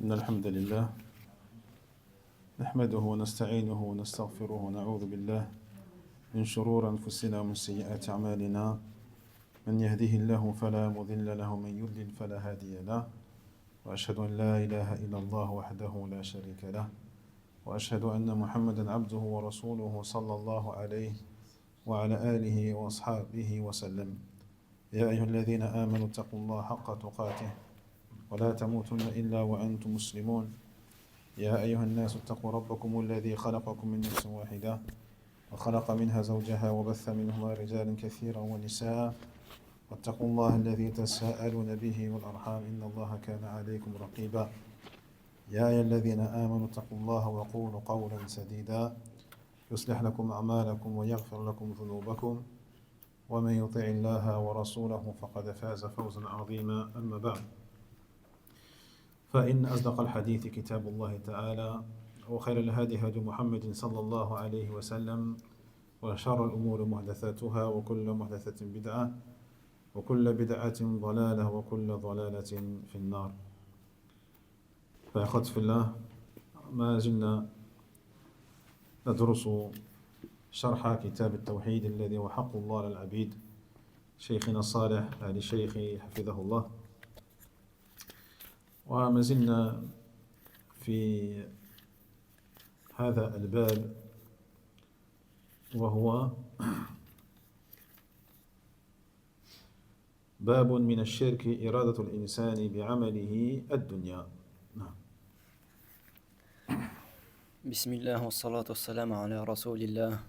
إن الحمد لله نحمده ونستعينه ونستغفره ونعوذ بالله من شرور أنفسنا ومن سيئات أعمالنا. من يهده الله فلا مضل له ومن يضلل فلا هادي له، وأشهد أن لا إله إلا الله وحده لا شريك له، وأشهد أن محمدا عبده ورسوله صلى الله عليه وعلى آله وأصحابه وسلم. يا أيها الذين آمنوا اتقوا الله حق تقاته ولا تموتن إلا وأنتم مسلمون. يا أيها الناس اتقوا ربكم الذي خلقكم من نفس واحدة وخلق منها زوجها وبث منهما رجالا كثيرا ونساء، واتقوا الله الذي تساءلون به والأرحام إن الله كان عليكم رقيبا. يا أيها الذين آمنوا اتقوا الله وقولوا قولا سديدا يصلح لكم أعمالكم ويغفر لكم ذنوبكم، ومن يطع الله ورسوله فقد فاز فوزا عظيما. أما بعد، فإن أصدق الحديث كتاب الله تعالى، وخير الهدي هدي محمد صلى الله عليه وسلم، وشر الأمور محدثاتها وكل محدثة بدعة وكل بدعة ضلالة وكل ضلالة في النار. فأخذت في الله، ما زلنا ندرس شرح كتاب التوحيد الذي هو حق الله للعبيد، شيخنا الصالح آل شيخي حفظه الله. وما زلنا في هذا الباب، وهو باب من الشرك إرادة الإنسان بعمله الدنيا. نعم. بسم الله والصلاة والسلام على رسول الله.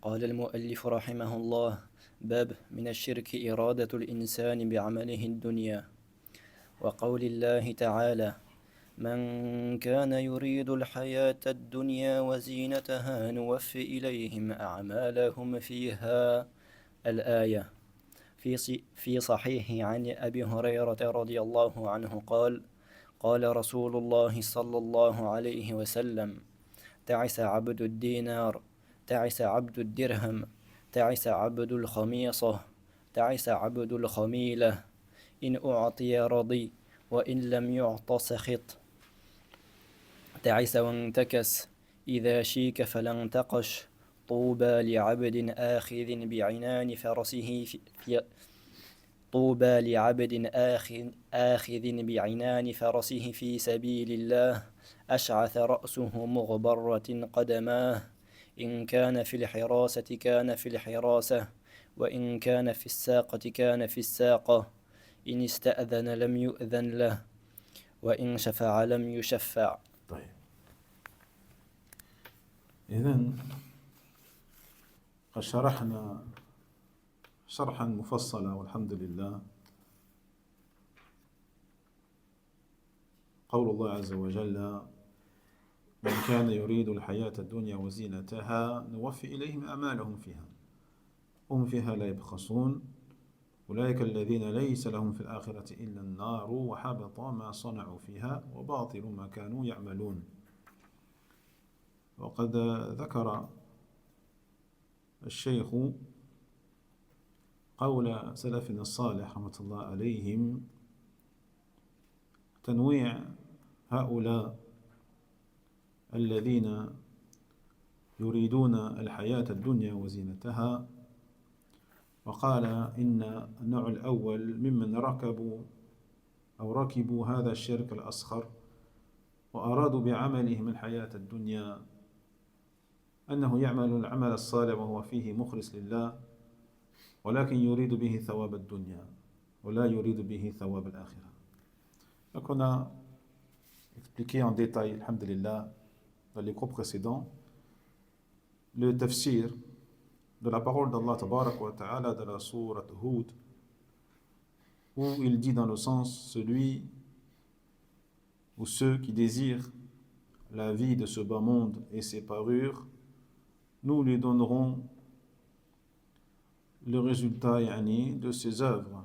قال المؤلف رحمه الله: باب من الشرك إرادة الإنسان بعمله الدنيا. وقول الله تعالى: من كان يريد الحياة الدنيا وزينتها نوفي إليهم أعمالهم فيها. الآية. في صحيح عن أبي هريرة رضي الله عنه قال: قال رسول الله صلى الله عليه وسلم: تعس عبد الدينار، تعس عبد الدرهم، تعس عبد الخميصة، تعس عبد الخميلة، إن أعطي رضي وإن لم يعط سخط. تعس وانتكس، إذا شيك فلا انتقش. طوبى لعبد آخذ بعنان فرسه طوبى لعبد آخذ بعنان فرسه في سبيل الله، أشعث رأسه مغبرة قدماه، إن كان في الحراسة كان في الحراسة، وإن كان في الساقة كان في الساقة، إن استأذن لم يؤذن له، وإن شفع لم يشفع. طيب، إذن قد شرحنا شرحا مفصلا والحمد لله قول الله عز وجل: من كان يريد الحياة الدنيا وزينتها نوفي إليهم أعمالهم فيها هم فيها لا يبخسون، أولئك الذين ليس لهم في الآخرة إلا النار وحبط ما صنعوا فيها وباطل ما كانوا يعملون. وقد ذكر الشيخ قول سلفنا الصالح رحمة الله عليهم، تنويع هؤلاء الذين يريدون الحياة الدنيا وزينتها، وقال إن النوع الأول ممن ركبوا هذا الشرك الأصغر وأرادوا بعملهم الحياة الدنيا أنه يعمل العمل الصالح وهو فيه مخلص لله، ولكن يريد به ثواب الدنيا ولا يريد به ثواب الآخرة. Donc on a expliqué en détail, alhamdulillah, dans les cours précédents, le tafsir de la parole d'Allah Tabarak wa Ta'ala de la sourate Hud, où il dit dans le sens: celui ou ceux qui désirent la vie de ce bas monde et ses parures, nous lui donnerons le résultat de ses œuvres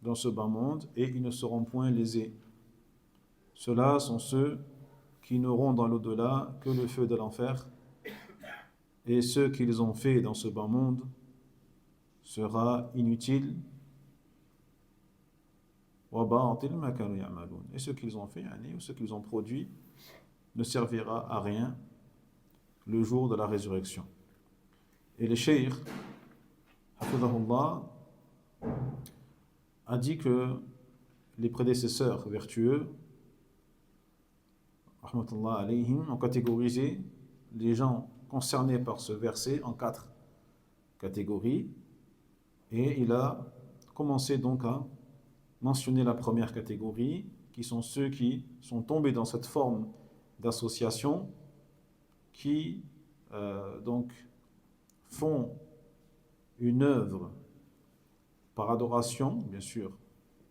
dans ce bas monde et ils ne seront point lésés. Ceux-là sont ceux qui n'auront dans l'au-delà que le feu de l'enfer, et ce qu'ils ont fait dans ce bas monde sera inutile وَبَاطِلٌ مَا كَانُوا يَعْمَلُونَ. Et ce qu'ils ont fait, ou ce qu'ils ont produit, ne servira à rien le jour de la résurrection. Et le cheikh, hafidhahullah, a dit que les prédécesseurs vertueux, rahmatullah alayhim, ont catégorisé les gens concernés par ce verset en 4 catégories. Et il a commencé donc à mentionner la première catégorie, qui sont ceux qui sont tombés dans cette forme d'association, qui donc font une œuvre par adoration, bien sûr,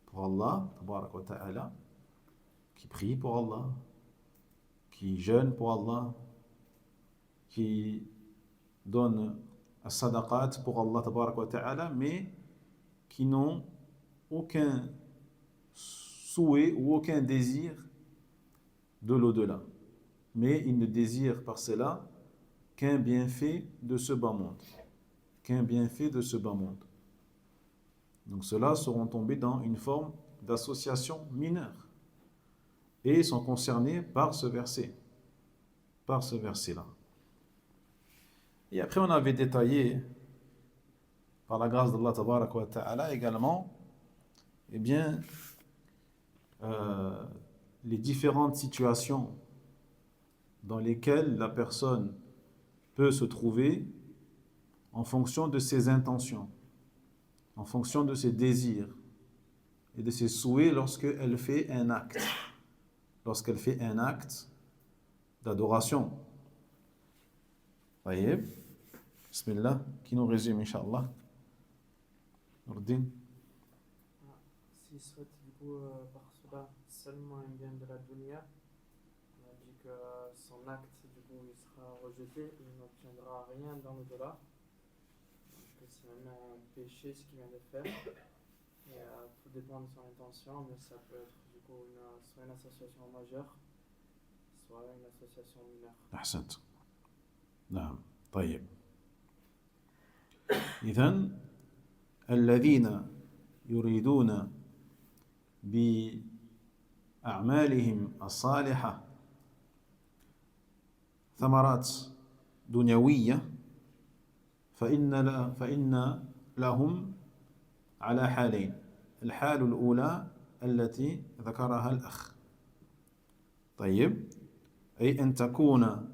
pour Allah, tabarak wa ta'ala, qui prient pour Allah, qui jeûnent pour Allah, qui donnent à sadaqat pour Allah, tabarak wa ta'ala, mais qui n'ont aucun souhait ou aucun désir de l'au-delà. Mais ils ne désirent par cela qu'un bienfait de ce bas monde. Qu'un bienfait de ce bas monde. Donc ceux-là seront tombés dans une forme d'association mineure et sont concernés par ce verset. Par ce verset-là. Et après on avait détaillé, par la grâce d'Allah tabaraka wa ta'ala également, eh bien, les différentes situations dans lesquelles la personne peut se trouver en fonction de ses intentions, en fonction de ses désirs et de ses souhaits lorsqu'elle fait un acte, d'adoration. Voyez, bismillah, qui nous résume, Inch'Allah. Nordin. S'il souhaite du coup par cela seulement un bien de la dunya, on a dit que son acte du coup il sera rejeté, il n'obtiendra rien dans l'au-delà. Donc c'est même un péché ce qu'il vient de faire. Et tout dépend de son intention, mais ça peut être du coup soit une association majeure, soit une association mineure. أحسنت. نعم. طيب. إذن الذين يريدون بأعمالهم الصالحة ثمرات دنيوية فإن لهم على حالين. الحال الأولى التي ذكرها الأخ. طيب، أي أن تكون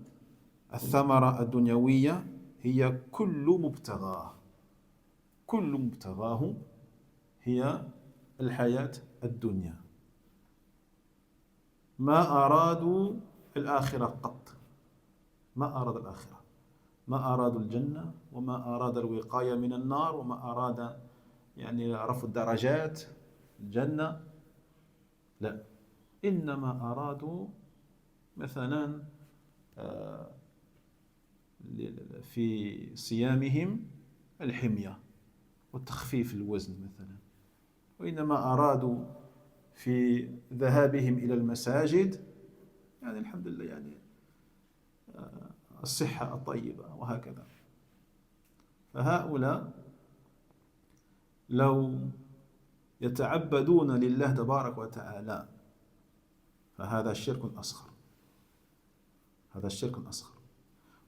الثمرة الدنيوية هي كل مبتغاه هي الحياة الدنيا. ما أرادوا الآخرة قط، ما أراد الآخرة، ما أرادوا الجنة، وما أراد الوقاية من النار، وما أراد يعني رفع الدرجات الجنة، لا، إنما أرادوا مثلا في صيامهم الحمية وتخفيف الوزن مثلا، وإنما أرادوا في ذهابهم إلى المساجد يعني الحمد لله يعني الصحة الطيبة وهكذا. فهؤلاء لو يتعبدون لله تبارك وتعالى فهذا شرك أصغر، هذا الشرك الأصغر.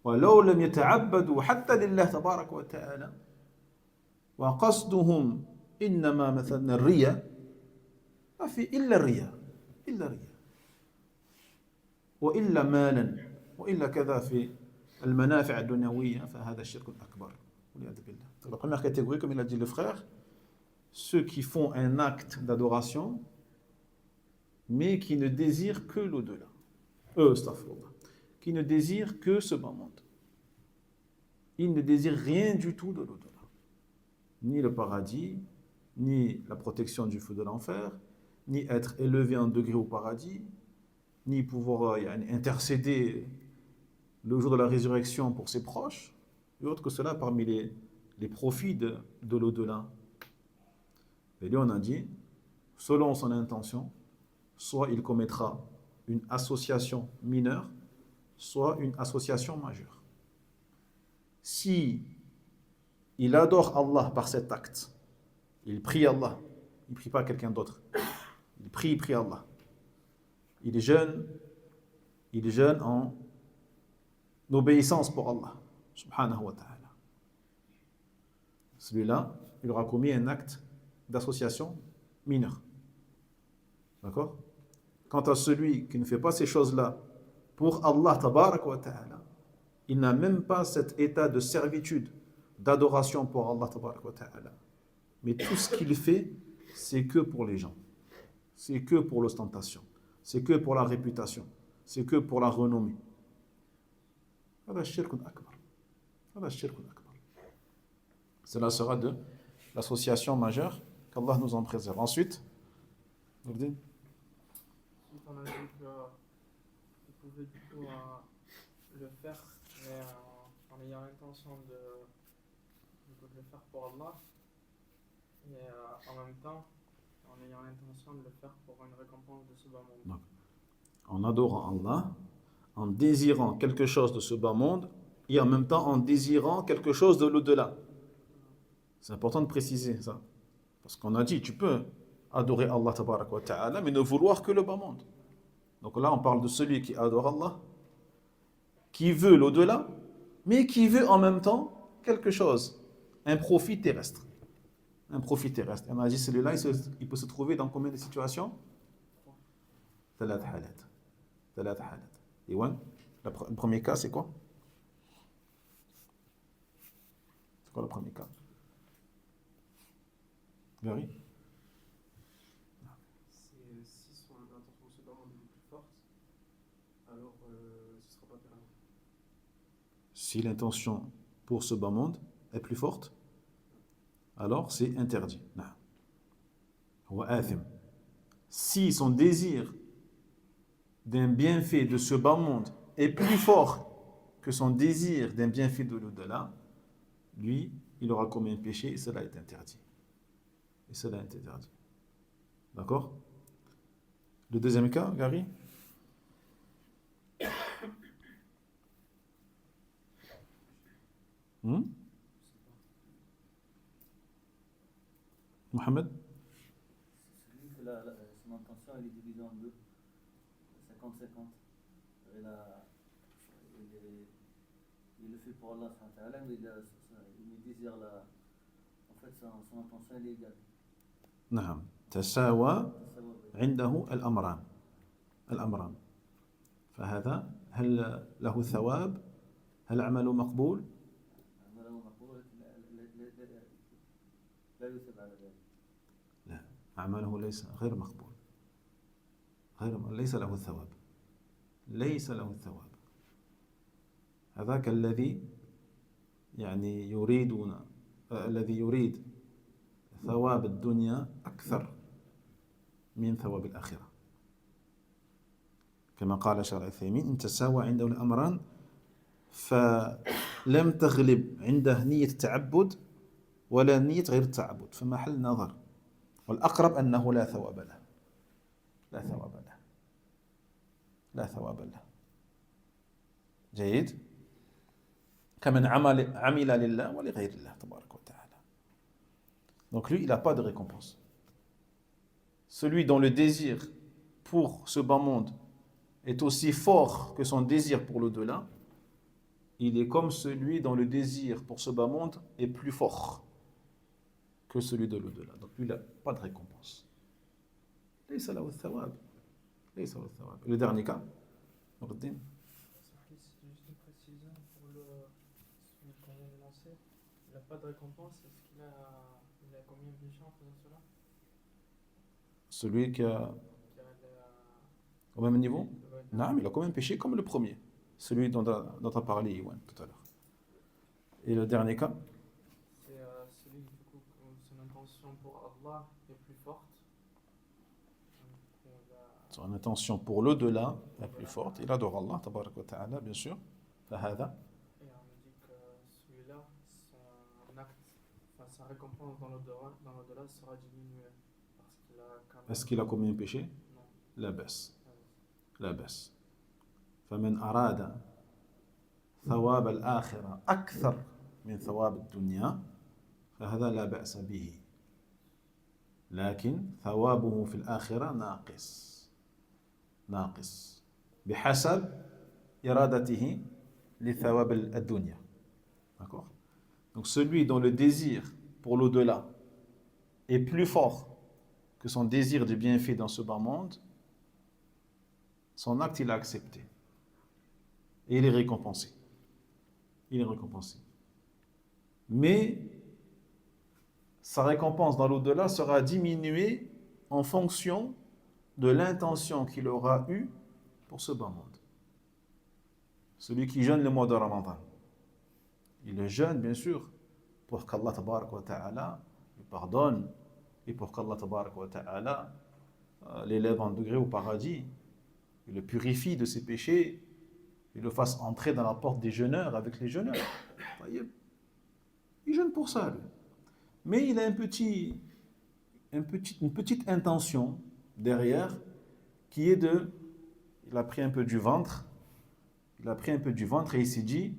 ولو لم يتعبدوا حتى لله تبارك وتعالى وقصدهم إنما مثلا الرياء، ما في إلا الرياء، إلا رياء، وإلا مالا، وإلا كذا في المنافع الدنيوية، فهذا الشرك الأكبر والعياذ بالله. La première catégorie, comme il a dit le frère, ceux qui font un acte d'adoration mais qui ne désirent que l'au-delà. Astaghfirullah. Qui ne désirent que ce bas monde. Ils ne désirent rien du tout de l'au-delà. Ni le paradis, ni la protection du feu de l'enfer, ni être élevé en degré au paradis, ni pouvoir intercéder le jour de la résurrection pour ses proches, et autre que cela parmi les profits de l'au-delà. Et lui on a dit, selon son intention, soit il commettra une association mineure, soit une association majeure. Si il adore Allah par cet acte, il prie Allah, il ne prie pas quelqu'un d'autre, il prie Allah. Il est jeune en obéissance pour Allah, subhanahu wa ta'ala. Celui-là, il aura commis un acte d'association mineur. D'accord? Quant à celui qui ne fait pas ces choses-là pour Allah, tabarak wa ta'ala, il n'a même pas cet état de servitude, d'adoration pour Allah, tabarak wa ta'ala. Mais tout ce qu'il fait, c'est que pour les gens. C'est que pour l'ostentation. C'est que pour la réputation. C'est que pour la renommée. هذا الشرك أكبر. هذا الشرك أكبر. Cela sera de l'association majeure qu'Allah nous en préserve. Ensuite, Nurdin. Ensuite, on a dit qu'il pouvait du coup le faire, mais en ayant l'intention de le faire pour Allah, et en même temps, en ayant l'intention de le faire pour une récompense de ce bas monde. En adorant Allah, en désirant quelque chose de ce bas monde, et en même temps en désirant quelque chose de l'au-delà. C'est important de préciser ça. Parce qu'on a dit, tu peux adorer Allah tabarak wa ta'ala, mais ne vouloir que le bas monde. Donc là, on parle de celui qui adore Allah, qui veut l'au-delà, mais qui veut en même temps quelque chose, un profit terrestre. Un profit terrestre. Et on a dit, celui-là, il peut se trouver dans combien de situations? ثلاث حالات. ثلاث حالات. Iwan, le premier cas, c'est quoi? C'est quoi le premier cas? Gary? C'est si son intention se demande est plus forte, alors ce ne sera pas permis. Si l'intention pour ce bas monde est plus forte, alors c'est interdit. Si son désir d'un bienfait de ce bas monde est plus fort que son désir d'un bienfait de l'au-delà, lui, il aura commis un péché et cela est interdit. Et cela est interdit. D'accord? Le deuxième cas, Gary? Mohamed? Celui que son intention elle est divisée en deux, 50-50. Il le fait pour Allah, mais il désire en fait son intention elle est égale. نعم تساوى عنده الأمران فهذا هل له ثواب هل عمله مقبول لا يثاب على ذلك. لا عمله ليس غير مقبول ليس له الثواب ليس له الثواب هذاك الذي يعني الذي يريد ثواب الدنيا أكثر من ثواب الآخرة كما قال شيخ العثيمين إن تساوى عنده الأمران فلم تغلب عنده نية التعبد ولا نية غير التعبد فمحل نظر والأقرب أنه لا ثواب له لا ثواب له جيد كمن عمل لله ولغير الله تبارك وتعالى. Donc lui, il n'a pas de récompense. Celui dont le désir pour ce bas monde est aussi fort que son désir pour l'au-delà, il est comme celui dont le désir pour ce bas monde est plus fort que celui de l'au-delà. Donc lui, il n'a pas de récompense. ليس له الثواب. ليس له الثواب. Le dernier cas, Nuruddin. Juste une précision pour celui qu'on vient de lancer. Il n'a pas de récompense. Est-ce qu'il a combien de péchés en faisant cela? Celui qui a au même niveau? Non, il a combien péché comme le premier. Celui dont on a parlé Iwan, tout à l'heure. Et le dernier cas? C'est celui du coup où son intention pour Allah est plus forte. Son intention pour l'au-delà est plus forte. Il adore Allah, tabarak wa ta'ala, bien sûr. فهذا. Et on dit que celui-là, son acte, enfin sa récompense dans l'au-delà sera diminuée. Parce qu'il a quand même... Est-ce qu'il a commis un péché? Non. لا بأس. لا بأس. فمن أراد ثواب الآخرة أكثر من ثواب الدنيا فهذا لا بأس به. لكن ثوابه في الآخرة ناقص بحسب إرادته لثواب الدنيا. D'accord? Donc celui dont le désir pour l'au-delà est plus fort que son désir de bienfait dans ce bas monde, son acte il est accepté. Et il est récompensé. Il est récompensé. Mais sa récompense dans l'au-delà sera diminuée en fonction de l'intention qu'il aura eue pour ce bas monde. Celui qui jeûne le mois de Ramadan, il le jeûne bien sûr pour qu'Allah tabarak wa ta'ala lui pardonne et pour qu'Allah tabarak wa ta'ala l'élève en degré au paradis, il le purifie de ses péchés, il le fasse entrer dans la porte des jeûneurs avec les jeûneurs. Il jeûne pour ça, lui. Mais il a une petite intention derrière qui est il a pris un peu du ventre, et il s'est dit,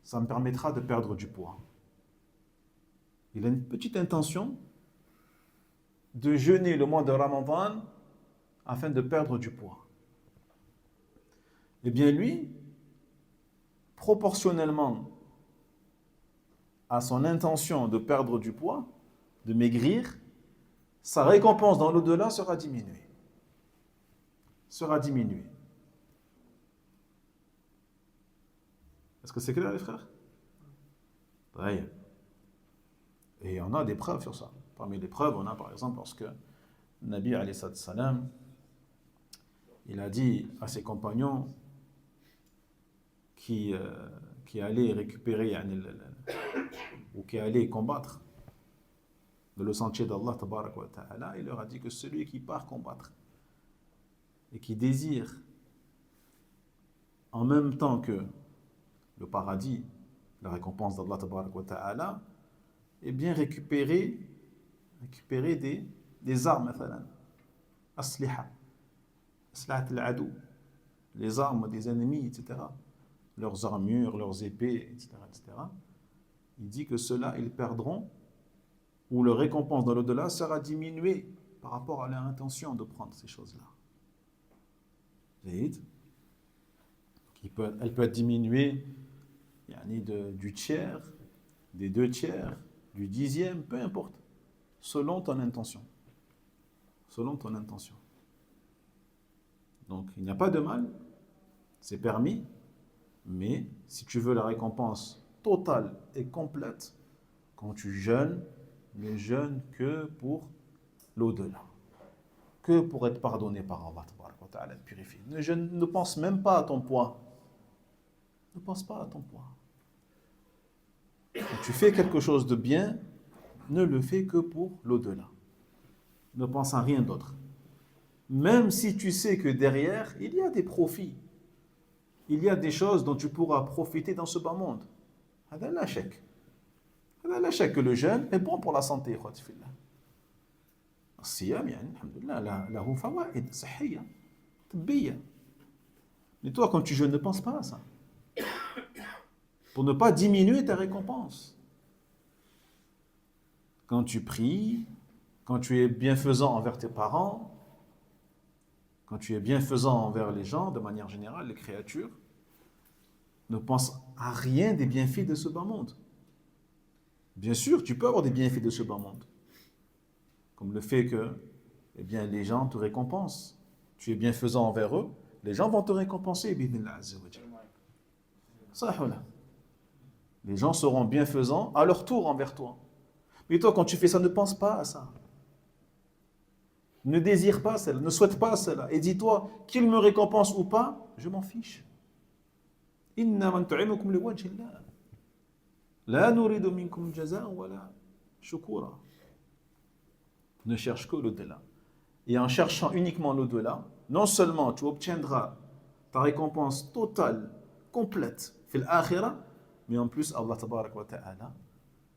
ça me permettra de perdre du poids. Il a une petite intention de jeûner le mois de Ramadan afin de perdre du poids. Eh bien lui, proportionnellement à son intention de perdre du poids, de maigrir, sa récompense dans l'au-delà sera diminuée. Est-ce que c'est clair, les frères? Oui. Et on a des preuves sur ça. Parmi les preuves, on a par exemple lorsque Nabi alayhi salam, il a dit à ses compagnons qui allaient récupérer ou qui allaient combattre dans le sentier d'Allah tabarak wa ta'ala, il leur a dit que celui qui part combattre et qui désire en même temps que le paradis, la récompense d'Allah tabarak wa ta'ala, et bien récupérer des armes, asliha al-adou, les armes des ennemis, etc., leurs armures, leurs épées, etc., etc. Il dit que ceux-là, ils perdront, ou leur récompense dans l'au-delà sera diminuée par rapport à leur intention de prendre ces choses-là. Elle peut être diminuée du tiers, des 2/3, du 10e, peu importe, selon ton intention. Donc, il n'y a pas de mal, c'est permis, mais si tu veux la récompense totale et complète, quand tu jeûnes, ne jeûne que pour l'au-delà, que pour être pardonné par Allah, purifié. Ne pense même pas à ton poids. Ne pense pas à ton poids. Quand tu fais quelque chose de bien, ne le fais que pour l'au-delà. Ne pense à rien d'autre. Même si tu sais que derrière, il y a des profits. Il y a des choses dont tu pourras profiter dans ce bas monde. هذا لا شك. لا شك que le jeûne est bon pour la santé. الصيام الحمد لله له فوائد صحية طبية. Mais toi, quand tu jeûnes, ne pense pas à ça. Pour ne pas diminuer ta récompense. Quand tu pries, quand tu es bienfaisant envers tes parents, quand tu es bienfaisant envers les gens, de manière générale, les créatures, ne pense à rien des bienfaits de ce bas monde. Bien sûr, tu peux avoir des bienfaits de ce bas monde. Comme le fait que les gens te récompensent. Tu es bienfaisant envers eux, les gens vont te récompenser. Les gens seront bienfaisants à leur tour envers toi. Mais toi, quand tu fais ça, ne pense pas à ça. Ne désire pas cela, ne souhaite pas cela. Et dis-toi, qu'il me récompense ou pas, je m'en fiche. Inna man tu'imukum liwajhi Allah. La nuridu minkum jaza'an wala shukura. Ne cherche que l'au-delà. Et en cherchant uniquement l'au-delà, non seulement tu obtiendras ta récompense totale, complète, fil akhirah, mais en plus Allah tabarak wa ta'ala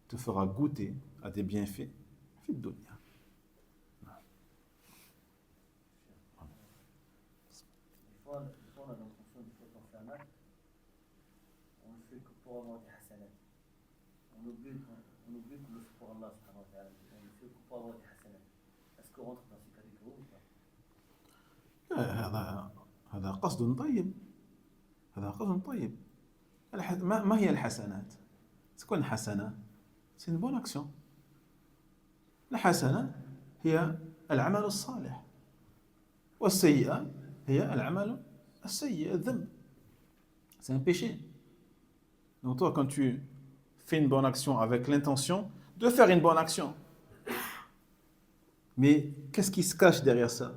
te fera goûter à des bienfaits fil dunya. Des fois, on a l'intention de quand on fait un acte, on le fait que pour avoir des hasanat. On oublie qu'on le fait pour Allah subhanahu wa ta'ala. On le fait que pour avoir des hasanat. Est-ce qu'on rentre dans ces catégories ou pas? هذا قصد طيب. هذا قصد طيب. ما هي الحسنات؟ تكون الحسنة c'est une bonne action. الحسنة هي العمل الصالح والسيئة هي العمل السيء الذنب. C'est un péché. Donc toi quand tu fais une bonne action avec l'intention de faire une bonne action, mais qu'est-ce qui se cache derrière ça?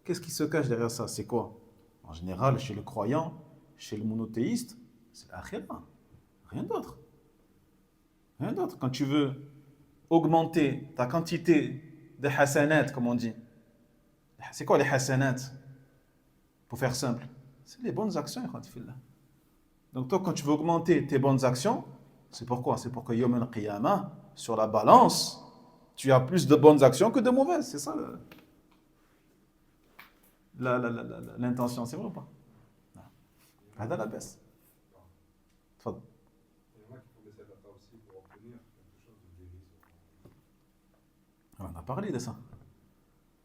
Qu'est-ce qui se cache derrière ça? C'est quoi? En général, chez le croyant, chez le monothéiste, c'est l'akhira. Rien d'autre. Rien d'autre. Quand tu veux augmenter ta quantité de hasanat, comme on dit, c'est quoi les hasanat? Pour faire simple, c'est les bonnes actions. Donc toi, quand tu veux augmenter tes bonnes actions, c'est pourquoi? C'est pour que Yom al-Qiyamah, sur la balance, tu as plus de bonnes actions que de mauvaises. C'est ça l'intention, c'est vrai ou pas? هذا لا بأس. تفضل. On en a parlé de ça.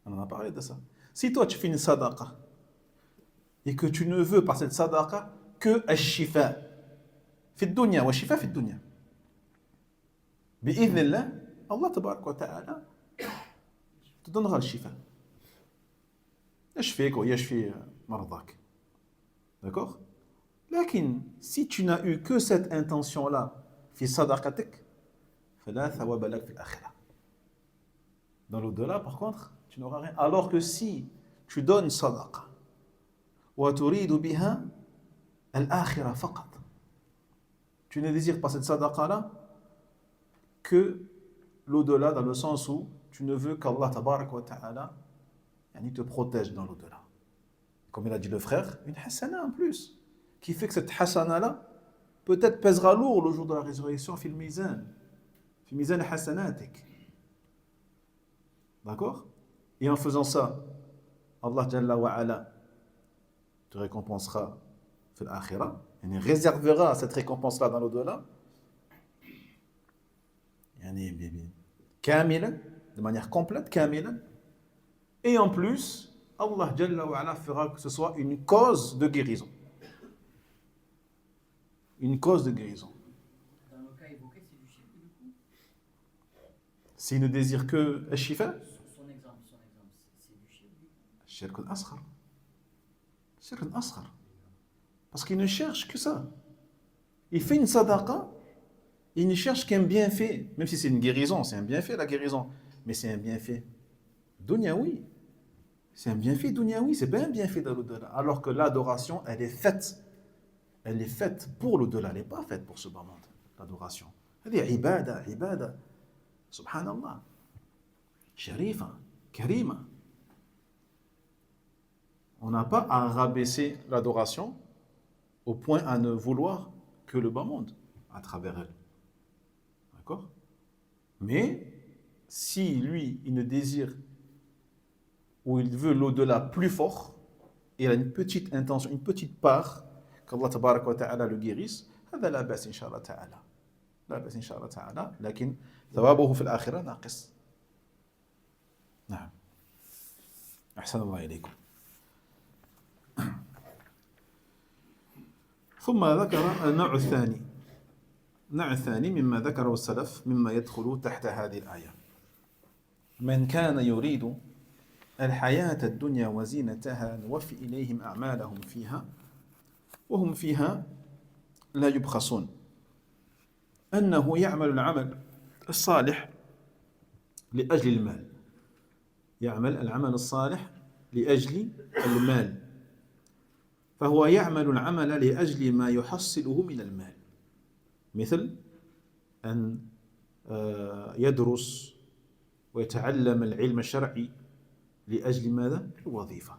On en a parlé de ça. Si toi tu fais une sadaqa et que tu ne veux par cette sadaqa que al-shifa في الدنيا والشفاء في الدنيا بإذن الله الله تبارك وتعالى te donnera le shifa. يشفيك ويشفي مرضاك. D'accord? لكن si tu n'as eu que cette intention là في صدقتك فلا ثواب لك في الآخرة. Dans l'au-delà par contre tu n'auras rien. Alors que si tu donnes sadaqa وتريد بها الآخرة فقط, tu ne désires pas cette sadaqa là que l'au-delà, dans le sens où tu ne veux qu'Allah tabarak wa ta'ala te protège dans l'au-delà. Comme il a dit le frère, une hasana en plus, qui fait que cette hasana là peut-être pèsera lourd le jour de la résurrection fil mizan hasanatik. D'accord? Et en faisant ça, Allah Jalla wa Ala te récompensera fil akhirah, il réservera cette récompense là dans l'au-delà كاملا, de manière complète, كاملا. Et en plus, Allah Jalla wa Ala fera que ce soit une cause de guérison. Une cause de guérison. Dans le cas évoqué, c'est du shirk du coup? S'il ne désire que al-shifa, Son exemple, c'est du shirk du coup? shirk al-asghar. Shirk al-asghar. Parce qu'il ne cherche que ça. Il fait une sadaqa, il ne cherche qu'un bienfait, même si c'est une guérison, c'est un bienfait la guérison, mais c'est un bienfait dunyaoui. C'est un bienfait dunyaoui, c'est pas un bienfait de l'au-delà. Alors que l'adoration, elle est faite pour l'au-delà, elle n'est pas faite pour ce bas monde, l'adoration. Elle est ibada, subhanallah, sharifa, karima. On n'a pas à rabaisser l'adoration au point à ne vouloir que le bas monde à travers elle. D'accord? Mais si lui, il ne désire ou il veut l'au-delà plus fort, il a une petite intention, une petite part qu'Allah tabarak wa ta'ala le guérisse, هذا لا بأس إن شاء الله تعالى. لا بأس إن شاء الله تعالى، لكن ثوابه في الآخرة ناقص. نعم. أحسن الله إليكم. ثم ذكر النوع الثاني مما ذكره السلف مما يدخل تحت هذه الآية. من كان يريد الحياة الدنيا وزينتها نوفي إليهم أعمالهم فيها وهم فيها لا يبخسون. أنه يعمل العمل الصالح لأجل المال. يعمل العمل الصالح لأجل المال. فهو يعمل العمل لأجل ما يحصله من المال، مثل أن يدرس ويتعلم العلم الشرعي لأجل ماذا؟ الوظيفة.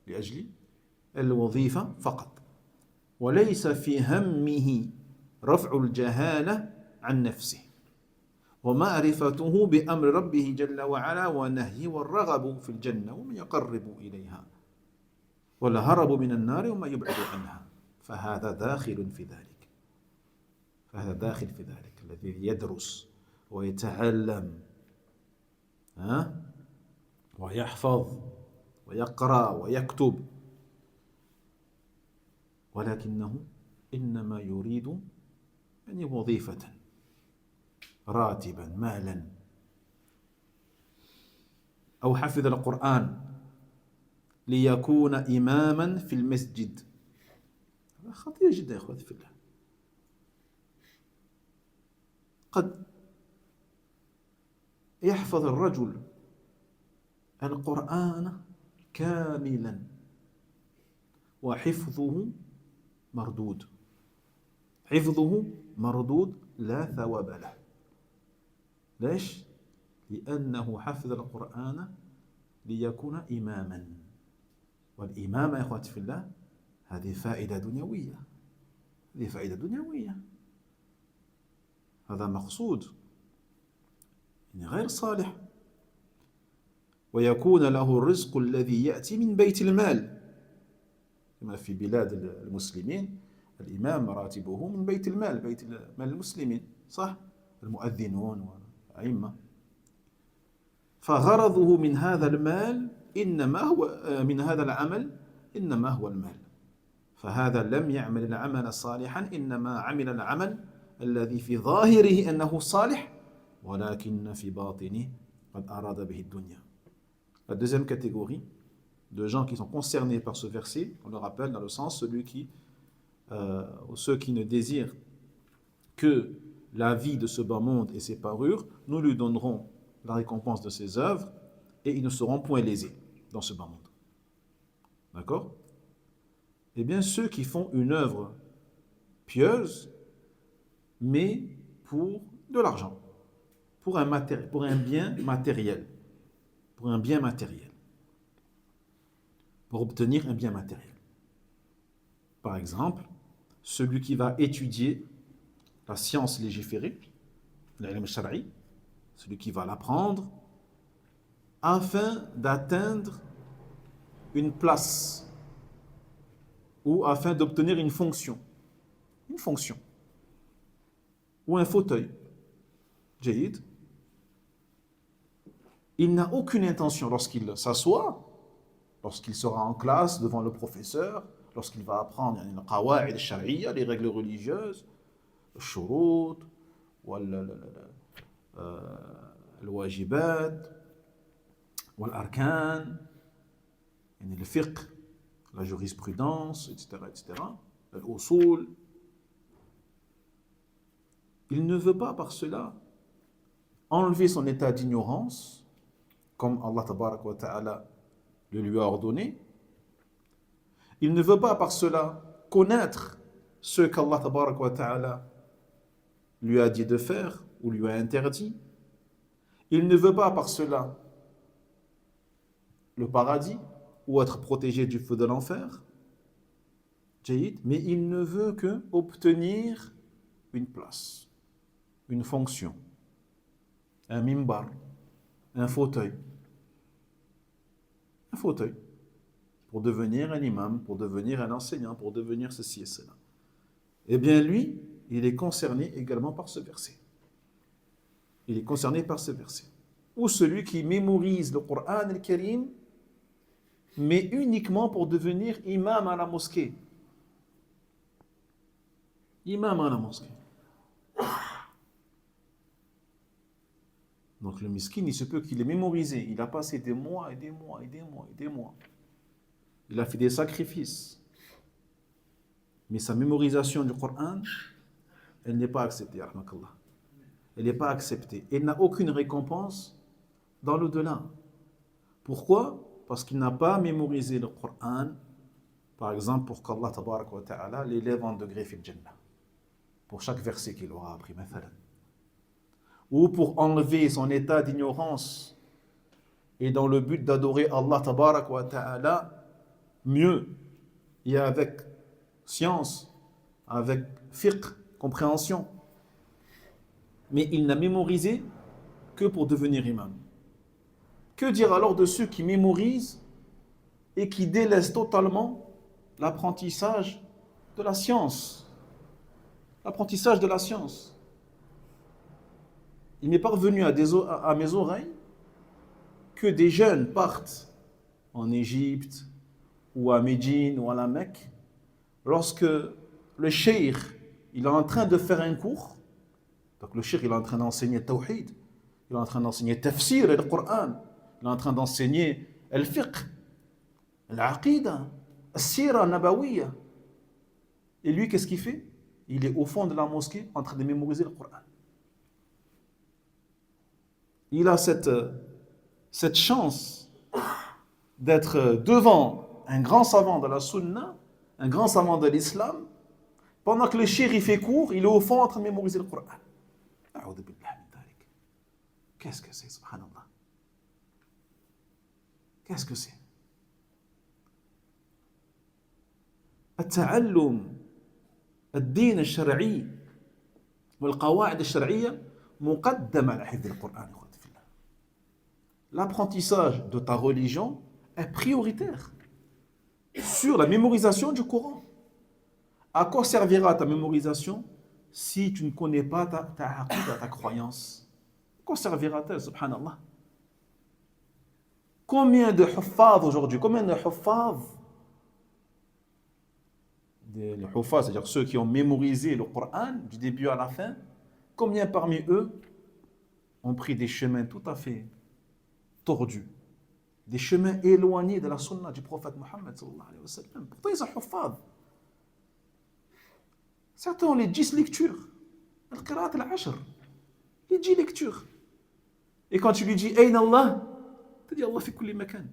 لأجل الوظيفة فقط، وليس في همه رفع الجهالة عن نفسه ومعرفته بأمر ربه جل وعلا ونهيه والرغب في الجنة وما يقرب إليها والهرب من النار وما يبعد عنها. فهذا داخل في ذلك. الذي يدرس ويتعلم ويحفظ ويقرأ ويكتب ولكنه إنما يريد يعني وظيفة راتبا مالا أو حفظ القرآن ليكون إماما في المسجد. هذا خطير جدا يا أخواتي في الله. قد يحفظ الرجل القرآن كاملا وحفظه مردود، حفظه مردود لا ثواب له. ليش؟ لأنه حفظ القرآن ليكون إماما، والإمامة يا أخواتي في الله هذه فائدة دنيوية، هذه فائدة دنيوية، هذا مقصود يعني غير صالح. ويكون له الرزق الذي يأتي من بيت المال، كما في بلاد المسلمين الإمام راتبه من بيت المال، بيت المال المسلمين، صح؟ المؤذنون والأئمة. فغرضه من هذا المال إنما هو من هذا العمل إنما هو المال، فهذا لم يعمل العمل صالحا، إنما عمل العمل الذي في ظاهره أنه صالح ولكن في باطنه قد أراد به الدنيا. La deuxième catégorie de gens qui sont concernés par ce verset, on le rappelle dans le sens ceux qui ne désirent que la vie de ce bas monde et ses parures, nous lui donnerons la récompense de ses œuvres et ils ne seront point lésés dans ce bas monde. D'accord? Eh bien, ceux qui font une œuvre pieuse, mais pour de l'argent, pour un bien matériel, pour obtenir un bien matériel. Par exemple, celui qui va étudier la science légiférée, l'ilm al-shar'i, celui qui va l'apprendre afin d'atteindre une place ou afin d'obtenir une fonction ou un fauteuil. Jayid. Il n'a aucune intention lorsqu'il s'assoit, lorsqu'il sera en classe devant le professeur, lorsqu'il va apprendre le qawa'id al-shar'iyya, les règles religieuses, le shurut, le wajibat, l'arkan, le fiqh, la jurisprudence, etc., l'usul. Il ne veut pas par cela enlever son état d'ignorance, comme Allah tabarak wa ta'ala le lui a ordonné. Il ne veut pas par cela connaître ce qu'Allah tabarak wa ta'ala lui a dit de faire ou lui a interdit. Il ne veut pas par cela le paradis ou être protégé du feu de l'enfer. Mais il ne veut que obtenir une place, une fonction, un mimbar, un fauteuil, pour devenir un imam, pour devenir un enseignant, pour devenir ceci et cela. Eh bien lui, il est concerné également par ce verset. Ou celui qui mémorise le Coran al-Karim, mais uniquement pour devenir imam à la mosquée. Donc le miskin, il se peut qu'il ait mémorisé. Il a passé des mois. Il a fait des sacrifices. Mais sa mémorisation du Coran, elle n'est pas acceptée. Elle n'est pas acceptée. Elle n'a aucune récompense dans l'au-delà. Pourquoi? Parce qu'il n'a pas mémorisé le Coran, par exemple, pour qu'Allah tabarak wa ta'ala l'élève en degré fil Jannah. Pour chaque verset qu'il aura appris, mathalan. Ou pour enlever son état d'ignorance et dans le but d'adorer Allah tabarak wa ta'ala mieux et avec science, avec fiqh, compréhension. Mais il n'a mémorisé que pour devenir imam. Que dire alors de ceux qui mémorisent et qui délaissent totalement l'apprentissage de la science? Il m'est parvenu à mes oreilles que des jeunes partent en Égypte ou à Médine ou à la Mecque, lorsque le cheikh il est en train de faire un cours, donc le cheikh il est en train d'enseigner Tawhid, il est en train d'enseigner Tafsir et le Coran, il est en train d'enseigner le fiqh, l'aqida, le sira nabawiya. Et lui, qu'est-ce qu'il fait? Il est au fond de la mosquée en train de mémoriser le Coran. Il a cette chance d'être devant un grand savant de la sunna, un grand savant de l'islam, pendant que le cheikh il fait cours, il est au fond en train de mémoriser le Coran. Qu'est-ce que c'est, subhanallah? Qu'est-ce que c'est? التعلم الدين الشرعي والقواعد الشرعية مقدم على حفظ القرآن. L'apprentissage de ta religion est prioritaire sur la mémorisation du Coran. À quoi servira ta mémorisation si tu ne connais pas ta croyance? À quoi servira-t-elle, subhanallah? Combien de huffaz aujourd'hui, combien de huffaz, les huffaz, c'est-à-dire ceux qui ont mémorisé le Coran du début à la fin, combien parmi eux ont pris des chemins tout à fait tordus, des chemins éloignés de la sunna du prophète Mohammed sallallahu alayhi wa sallam? Pourtant ils sont huffaz. Certains ont les 10 lectures, al-qira'at al-ashr, les 10 lectures. Et quand tu lui dis Ayn Allah, tu dis Allah fi kulli makan.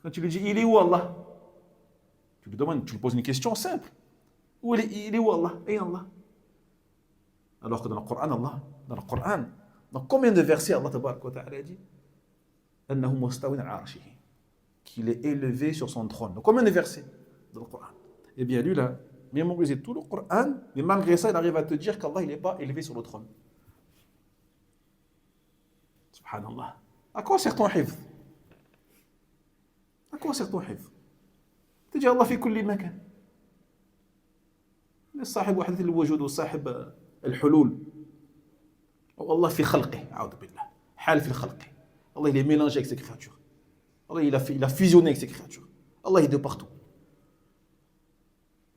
Quand tu lui dis il est où Allah, tu lui demandes, tu lui poses une question simple. Où il est où Allah? Ayn Allah. Alors que dans le Coran, dans combien de versets Allah tabaraka wa ta'ala dit annahu mustawin ala arshihi, qu'il est élevé sur son trône. Donc combien de versets dans le Coran? Eh bien lui là, mémoriser tout le Coran, mais malgré ça, il arrive à te dire qu'Allah il n'est pas élevé sur le trône. Subhanallah. À quoi sert ton hifz? À quoi sert ton hifz? Tu dis Allah fi kulli makan. الصاحب وحدة الوجود وصاحب الحلول. Allah fi khalqi, a'udhu billah. Hal fi khalqi. Allah il est mélangé avec ses créatures. Allah il a fusionné avec ses créatures. Allah il est de partout.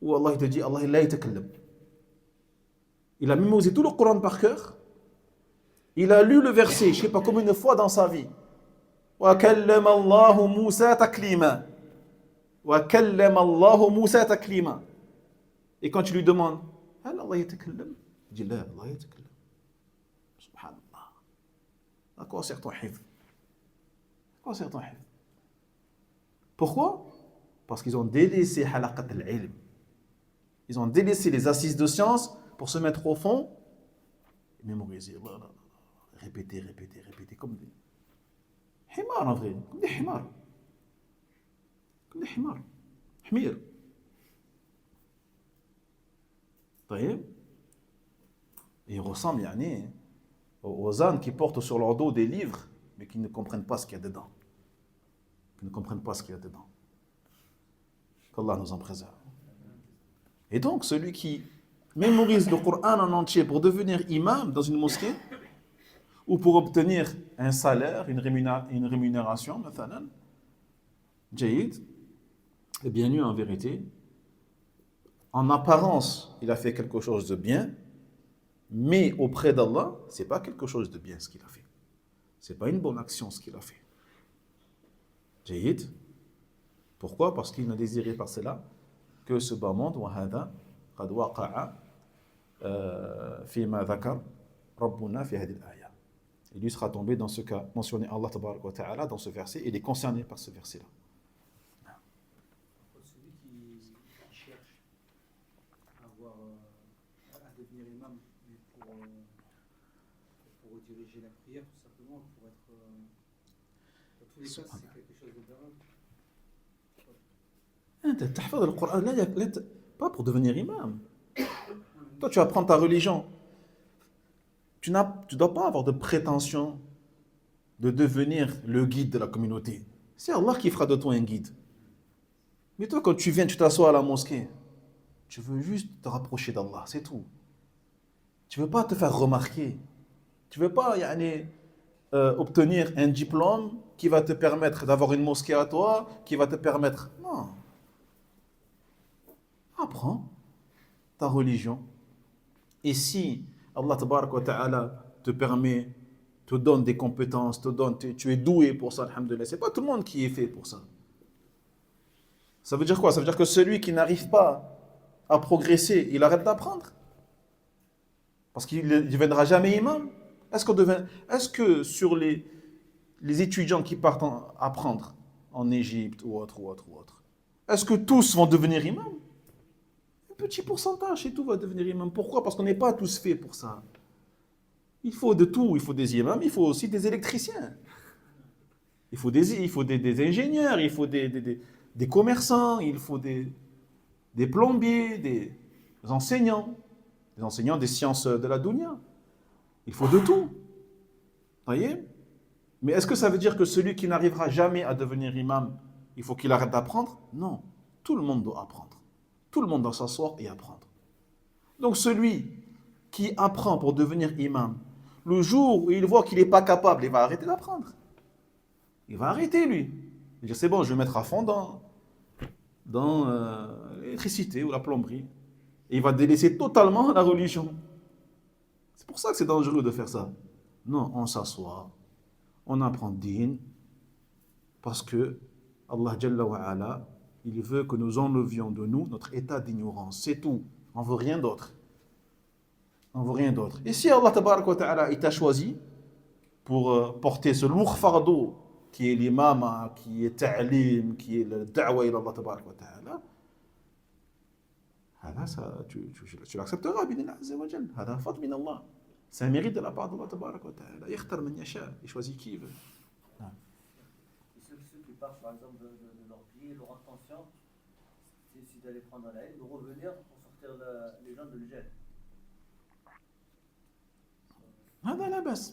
Ou Allah il te dit, Allah il la yatakallam. Il a mémorisé tout le Coran par cœur. Il a lu le verset, je ne sais pas combien de fois dans sa vie. Wa kallama Allahu Musa taklima. Wa kallama Allahu Musa taklima. Et quand tu lui demandes, hal Allah yatakallam? Il dit, la, Allah yatakallam. Subhanallah. À quoi sert ton hifz? À quoi sert ton hifz? Pourquoi? Parce qu'ils ont délaissé halaqat al-ilm. Ils ont délaissé les assises de science pour se mettre au fond et mémoriser. Répéter, comme des himars en vrai, comme des himars. Comme des himars. Hmir. Et ils ressemblent aux ânes qui portent sur leur dos des livres, mais qui ne comprennent pas ce qu'il y a dedans. Qu'Allah nous en préserve. Et donc, celui qui mémorise le Coran en entier pour devenir imam dans une mosquée, ou pour obtenir un salaire, une rémunération, mathalan, jayyid, eh bien lui, en vérité, en apparence, il a fait quelque chose de bien, mais auprès d'Allah, ce n'est pas quelque chose de bien ce qu'il a fait. Ce n'est pas une bonne action ce qu'il a fait. Jayyid. Pourquoi? Parce qu'il n'a désiré par cela que ce bas monde, وَهَذَا قَدْ وَقَعَ فِيمَا ذَكَرْ رَبُّنَا فِي هَذِهِ الْآيَةِ. Et lui sera tombé dans ce cas mentionné Allah tabaraka wa ta'ala dans ce verset, et il est concerné par ce verset-là. Celui qui cherche à devenir imam pour diriger la prière, tout simplement, pour être. Dans tous les cas, c'est quelque chose de bien. أنت تحفظ القرآن pas pour devenir imam. Toi, tu apprends ta religion. Tu ne dois pas avoir de prétention de devenir le guide de la communauté. C'est Allah qui fera de toi un guide. Mais toi, quand tu viens, tu t'assois à la mosquée, tu veux juste te rapprocher d'Allah, c'est tout. Tu ne veux pas te faire remarquer. Tu ne veux pas obtenir un diplôme qui va te permettre d'avoir une mosquée à toi, qui va te permettre... Non. Apprends ta religion. Et si Allah tabarak wa ta'ala te permet, te donne des compétences, tu es doué pour ça, alhamdoulilah. C'est pas tout le monde qui est fait pour ça. Ça veut dire quoi? Ça veut dire que celui qui n'arrive pas à progresser, il arrête d'apprendre. Parce qu'il ne deviendra jamais imam. Est-ce que sur les étudiants qui partent apprendre en Égypte ou autre, est-ce que tous vont devenir imams? Un petit pourcentage et tout va devenir imam. Pourquoi? Parce qu'on n'est pas tous faits pour ça. Il faut de tout. Il faut des imams, il faut aussi des électriciens. Il faut des ingénieurs, il faut des commerçants, il faut des plombiers, des enseignants des sciences de la dunya. Il faut de tout. Voyez? Mais est-ce que ça veut dire que celui qui n'arrivera jamais à devenir imam, il faut qu'il arrête d'apprendre? Non. Tout le monde doit apprendre. Tout le monde doit s'asseoir et apprendre. Donc celui qui apprend pour devenir imam, le jour où il voit qu'il n'est pas capable, il va arrêter d'apprendre. Il va arrêter, lui. Il va dire, c'est bon, je vais mettre à fond dans l'électricité ou la plomberie. Et il va délaisser totalement la religion. C'est pour ça que c'est dangereux de faire ça. Non, on s'assoit, on apprend din, parce que Allah Jalla wa Ala, il veut que nous enlevions de nous notre état d'ignorance. C'est tout. On ne veut rien d'autre. On ne veut rien d'autre. Et si Allah Tabarak wa Ta'ala, il t'a choisi pour porter ce lourd fardeau qui est l'imama, qui est ta'lim, qui est le da'wa ila Allah Tabarak wa Ta'ala, tu l'accepteras, bidinlah azza wa jal. Hada fadl min Allah. C'est un mérite de la part d'Allah Tabarak wa Ta'ala. Yakhtar man yasha. Il choisit qui il veut. Et ceux qui partent, par exemple, de leur pays, leur intention, c'est d'aller prendre la haine, de revenir pour sortir les gens de l'Egel. Hada la bas.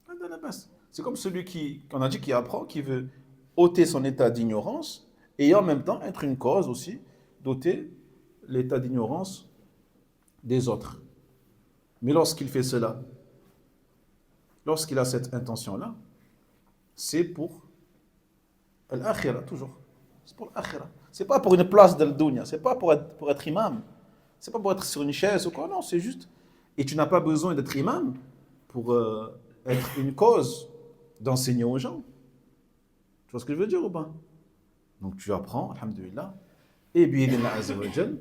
Hada la bas. C'est comme celui qu'on a dit qui apprend, qui veut ôter son état d'ignorance et en même temps être une cause aussi d'ôter l'état d'ignorance des autres. Mais lorsqu'il fait cela, lorsqu'il a cette intention-là, c'est pour l'akhira, toujours. C'est pour l'akhira. C'est pas pour une place de la dunya, c'est pas pour être imam, c'est pas pour être sur une chaise ou quoi, non, c'est juste. Et tu n'as pas besoin d'être imam pour être une cause d'enseigner aux gens. Tu vois ce que je veux dire ou pas? Donc tu apprends, alhamdulillah, et bi'idhnillah azza wa jal,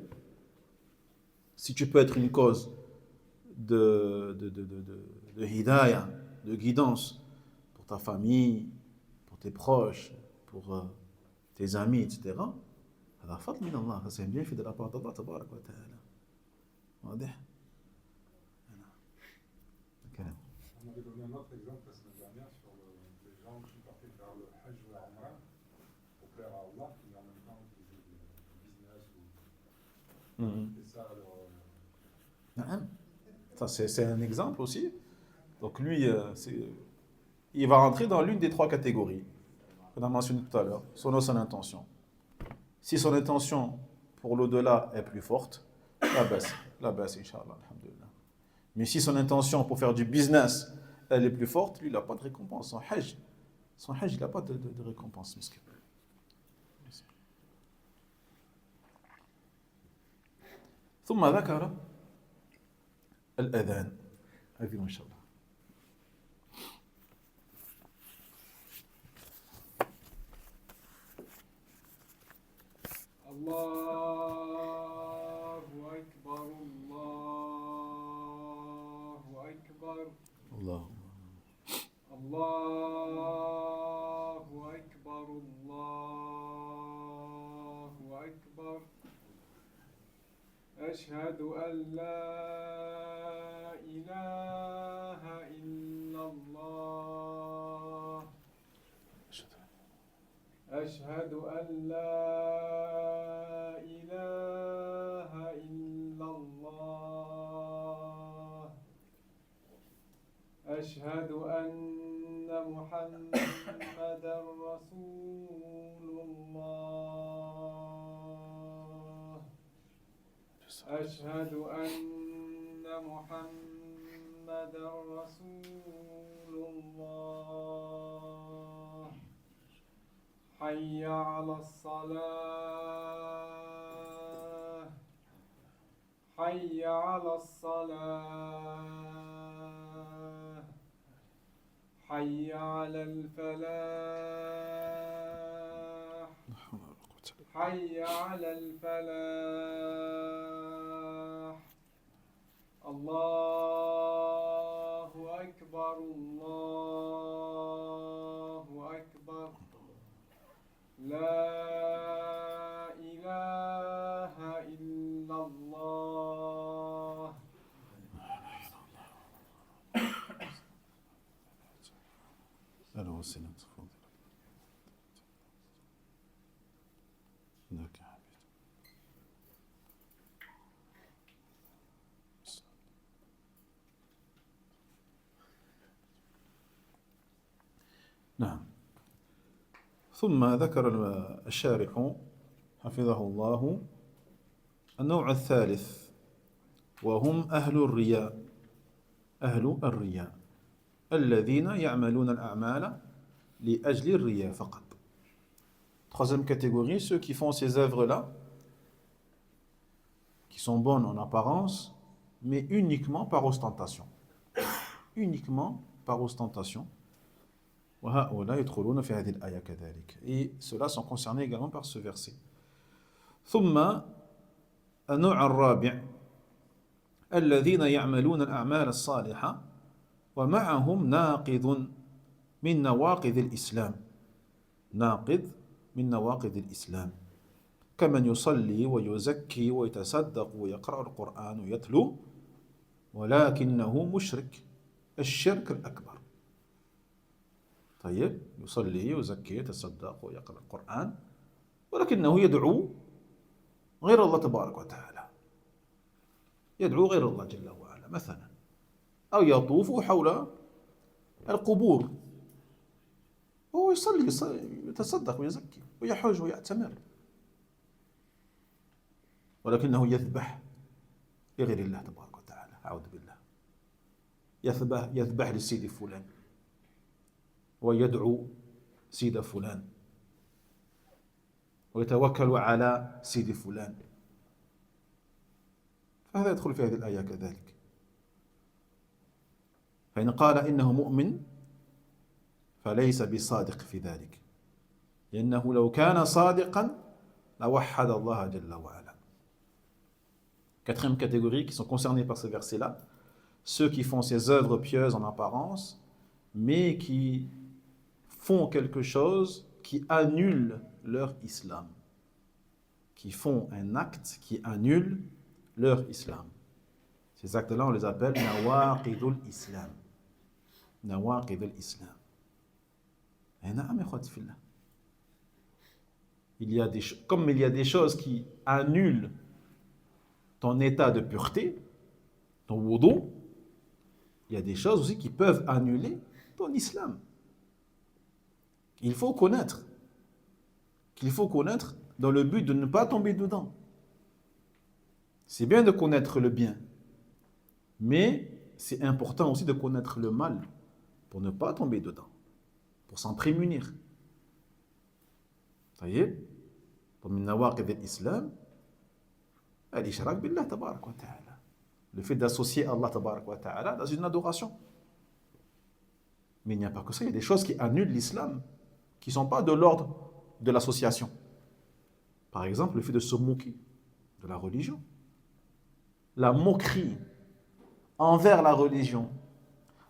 si tu peux être une cause de hidayah, de guidance pour ta famille, pour tes proches, pour tes amis, etc. هذا فضل من الله, c'est un bienfait de la part d'Allah tabarak wa ta'ala. واضح؟ On avait donné un autre exemple la semaine dernière sur les gens qui partaient faire le Hajj ou la Umrah pour plaire à Allah, mais en même temps qui faisaient du business ou et ça alors. Ça, c'est un exemple aussi. Donc lui, il va rentrer dans l'une des trois catégories qu'on a mentionné tout à l'heure, selon son intention. Si son intention pour l'au-delà est plus forte, la baisse, Inch'Allah, alhamdulillah. Mais si son intention pour faire du business, elle est plus forte, lui, il n'a pas de récompense. Son hajj, il n'a pas de récompense. ثم ذكر الأذان. هذه إن شاء الله. الله أكبر الله أكبر الله الله أكبر الله أكبر أشهد أن لا إله إلا الله أشهد أن لا إله إلا الله أشهد أن محمدا رسول الله أشهد أن محمدا محمد رسول الله حي على الصلاة حي على الصلاة حي على الفلاح حي على الفلاح الله أكبر الله أكبر لا إله إلا الله ألا والسلام تفضل لك يا حبيبي نعم ثم ذكر الشارح حفظه الله النوع الثالث وهم أهل الرياء أهل الرياء الذين يعملون الأعمال لأجل الرياء فقط. Troisième catégorie, ceux qui font ces œuvres-là, qui sont bonnes en apparence, mais uniquement par ostentation. Uniquement par ostentation. وهؤلاء يدخلون في هذه الآية كذلك. Et ceux-là sont concernés également par ce verset. ثم النوع الرابع الذين يعملون الأعمال الصالحة ومعهم ناقض من نواقض الإسلام. ناقض من نواقض الإسلام كمن يصلي ويزكي ويتصدق ويقرأ القرآن ويتلو ولكنه مشرك الشرك الأكبر. طيب يصلي ويزكي يتصدق ويقرأ القرآن ولكنه يدعو غير الله تبارك وتعالى، يدعو غير الله جل وعلا مثلا، أو يطوف حول القبور وهو يصلي يتصدق ويزكي ويحج ويعتمر، ولكنه يذبح لغير الله تبارك وتعالى، أعوذ بالله، يذبح لسيد فلان ويدعو سيد فلان ويتوكل على سيد فلان، فهذا يدخل في هذه الآية كذلك. فإن قال إنه مؤمن فليس بصادق في ذلك، لأنه لو كان صادقا لوحد الله جل وعلا. Quatrième catégorie qui sont concernés par ce verset-là, ceux qui font ces œuvres pieuses en apparence, mais qui font quelque chose qui annule leur islam, qui font un acte qui annule leur islam. Ces actes-là, on les appelle nawaqidul islam. Nawaqidul islam. Comme il y a des choses qui annulent ton état de pureté, ton wudu, il y a des choses aussi qui peuvent annuler ton islam. Il faut connaître, qu'il faut connaître dans le but de ne pas tomber dedans. C'est bien de connaître le bien, mais c'est important aussi de connaître le mal pour ne pas tomber dedans, pour s'en prémunir. طيب ومن نواقض الإسلام الإشراك بالله تبارك وتعالى, le fait d'associer Allah تبارك وتعالى dans une adoration. Mais il n'y a pas que ça, il y a des choses qui annulent l'islam, qui ne sont pas de l'ordre de l'association. Par exemple, le fait de se moquer de la religion. La moquerie envers la religion,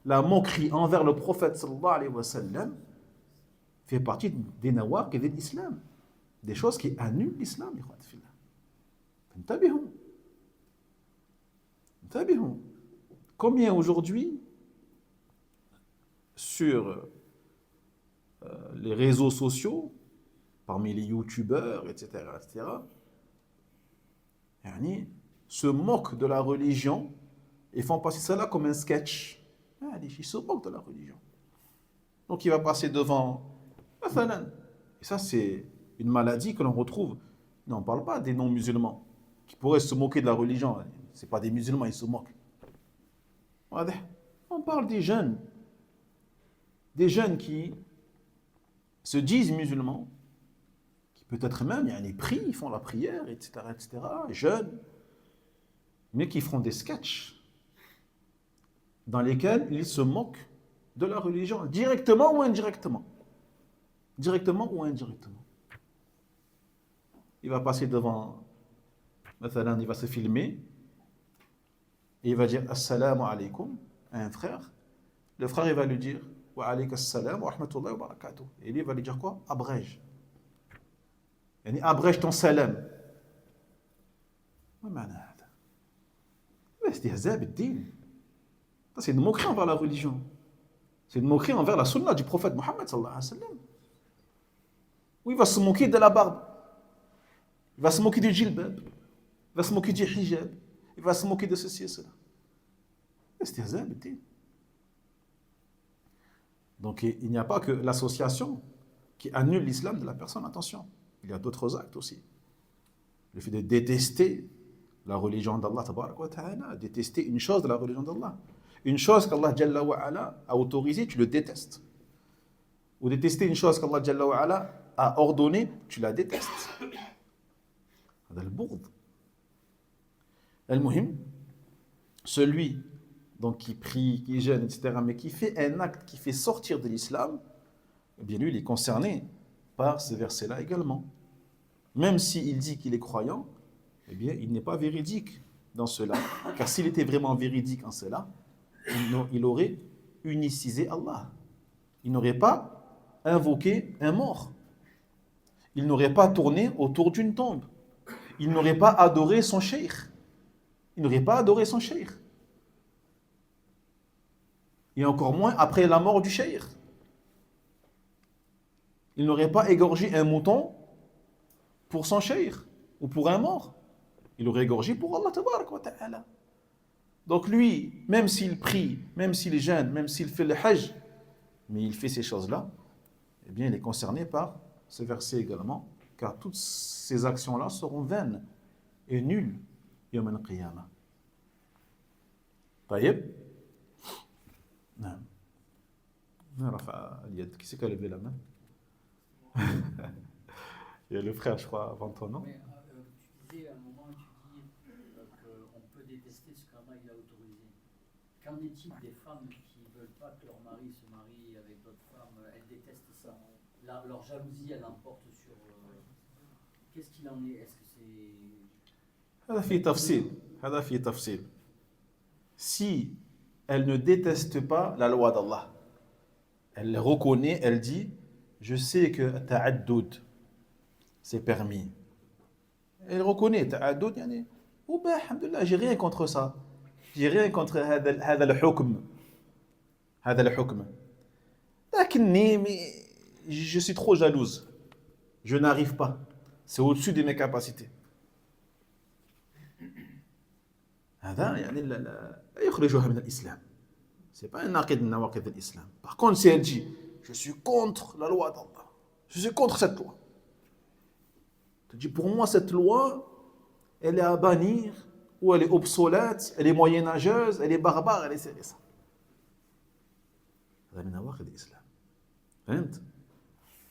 la moquerie envers le prophète sallallahu alayhi wa sallam fait partie des nawaqid de l'islam, des choses qui annulent l'islam. Combien aujourd'hui sur les réseaux sociaux, parmi les youtubeurs, etc., se moquent de la religion et font passer cela comme un sketch. Ils se moquent de la religion. Donc il va passer devant. Et ça, c'est une maladie que l'on retrouve. Non, on ne parle pas des non-musulmans qui pourraient se moquer de la religion. Ce n'est pas des musulmans, ils se moquent. On parle des jeunes qui se disent musulmans, qui peut-être même, ils prient, ils font la prière, etc., jeunes, mais qui feront des sketchs dans lesquels ils se moquent de la religion, directement ou indirectement. Directement ou indirectement. Il va passer devant, il va se filmer, et il va dire Assalamu alaikum à un frère. Le frère, il va lui dire Wa alayka assalam wa rahmatullahi wa barakatuh. Et lui, il va lui dire quoi? Abrège. Abrège ton salam. C'est une moquerie envers la religion. C'est une moquerie envers la sunna du prophète Mohammed sallallahu alayhi wa sallam. Où il va se moquer de la barbe. Il va se moquer du djilbab. Il va se moquer du hijab. Il va se moquer de ceci et cela. Donc il n'y a pas que l'association qui annule l'islam de la personne, attention. Il y a d'autres actes aussi. Le fait de détester la religion d'Allah, détester une chose de la religion d'Allah. Une chose qu'Allah Jalla wa Ala a autorisée, tu le détestes. Ou détester une chose qu'Allah Jalla wa Ala a ordonnée, tu la détestes. C'est le bourd. Al-Muhim, celui donc, qui prie, qui jeûne, etc., mais qui fait un acte qui fait sortir de l'islam, eh bien lui, il est concerné par ce verset-là également. Même s'il dit qu'il est croyant, eh bien, il n'est pas véridique dans cela. Car s'il était vraiment véridique en cela, il aurait unicisé Allah. Il n'aurait pas invoqué un mort. Il n'aurait pas tourné autour d'une tombe. Il n'aurait pas adoré son cheikh. Il n'aurait pas adoré son cheikh. Et encore moins après la mort du cheikh. Il n'aurait pas égorgé un mouton pour son cheikh ou pour un mort. Il aurait égorgé pour Allah tabarak wa ta'ala. Donc lui, même s'il prie, même s'il jeûne, même s'il fait le hajj, mais il fait ces choses-là, eh bien il est concerné par ce verset également, car toutes ces actions-là seront vaines et nulles yawm al-qiyamah. طيب نعم نرفع اليد. Qui c'est qui a levé la main? Il y a le frère, je crois, avant toi, non? Mais tu disais à un moment, tu dis qu'on peut détester ce qu'Allah il a autorisé. Qu'en est-il des femmes qui ne veulent pas que leur mari se marie avec d'autres femmes? Elles détestent ça. Leur jalousie, elle emporte sur... Qu'est-ce qu'il en est? Est-ce que c'est... هذا في تفصيل. Si elle ne déteste pas la loi d'Allah, elle reconnaît, elle dit, je sais que ta'addoud, c'est permis. Elle reconnaît, ta'addoud, yani, oh ben, alhamdoulilah, j'ai rien contre ça. J'ai rien contre هذا الحكم. هذا الحكم. Mais je suis trop jalouse. Je n'arrive pas. C'est au-dessus de mes capacités. هذا يعني لا يخرجها من الإسلام. C'est pas un naqid min nawaqid al-islam. Par contre, si elle dit, je suis contre la loi d'Allah, je suis contre cette loi. Tu dis, pour moi, cette loi, elle est à bannir, ou elle est obsolète, elle est moyenâgeuse, elle est barbare, elle est ça. هذا من نواقض الإسلام. فهمت؟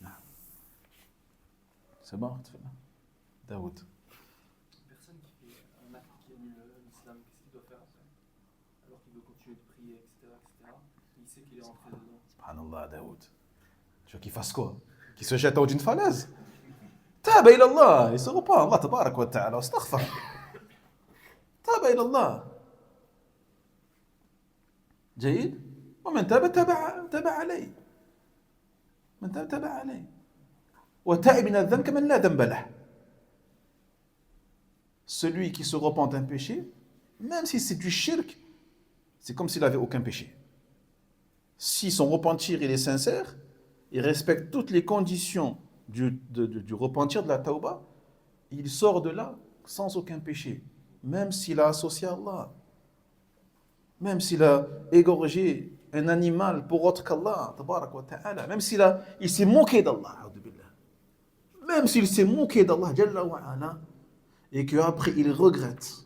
نعم. C'est bon, Daoud. Une personne qui fait un acte qui annule l'islam, qu'est-ce qu'il doit faire après? Alors qu'il veut continuer de prier, etc., il sait qu'il est rentré dedans. Subhanallah, Daoud. Tu veux qu'il fasse quoi? Qu'il se jette en haut d'une falaise? Taba ila Allah, il se repent. Allah tabarak wa ta'ala, astaghfar. Taba ila Allah. جيد؟ ومن تاب تاب عليه. من تاب تاب عليه. وتائب من الذنب كمن لا ذنب له. Celui qui se repent d'un péché, même si c'est du shirk, c'est comme s'il n'avait aucun péché. Si son repentir il est sincère, il respecte toutes les conditions du repentir de la tauba, il sort de là sans aucun péché. Même s'il a associé à Allah, même s'il a égorgé un animal pour autre qu'Allah, tabarak wa ta'ala, même s'il s'est moqué d'Allah, même s'il s'est moqué d'Allah, Jalla wa ala, et qu'après il regrette,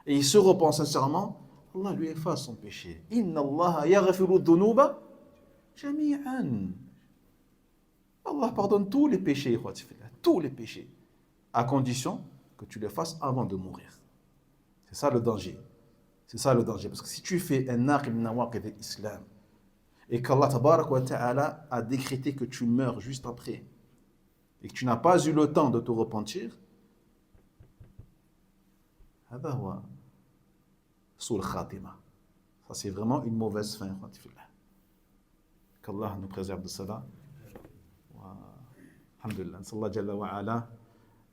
et il se repent sincèrement, Allah lui efface son péché. Inna Allah yaghfiru dhunuba jami'an. Allah pardonne tous les péchés, tous les péchés, à condition que tu les fasses avant de mourir. C'est ça le danger. C'est ça le danger. Parce que si tu fais un naqib min nawaqid al-islam et qu'Allah tabarak wa ta'ala a décrété que tu meurs juste après et que tu n'as pas eu le temps de te repentir, هذا هو سوء الخاتمة. Ça c'est vraiment une mauvaise fin. Qu'Allah nous préserve de cela. الحمد لله نسأل الله جل وعلا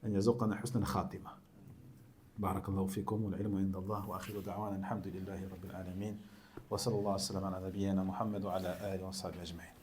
أن يرزقنا حسن الخاتمة. بارك الله فيكم والعلم عند الله وآخر دعوانا الحمد لله رب العالمين وصلى الله وسلم على نبينا محمد وعلى آله وصحبه أجمعين.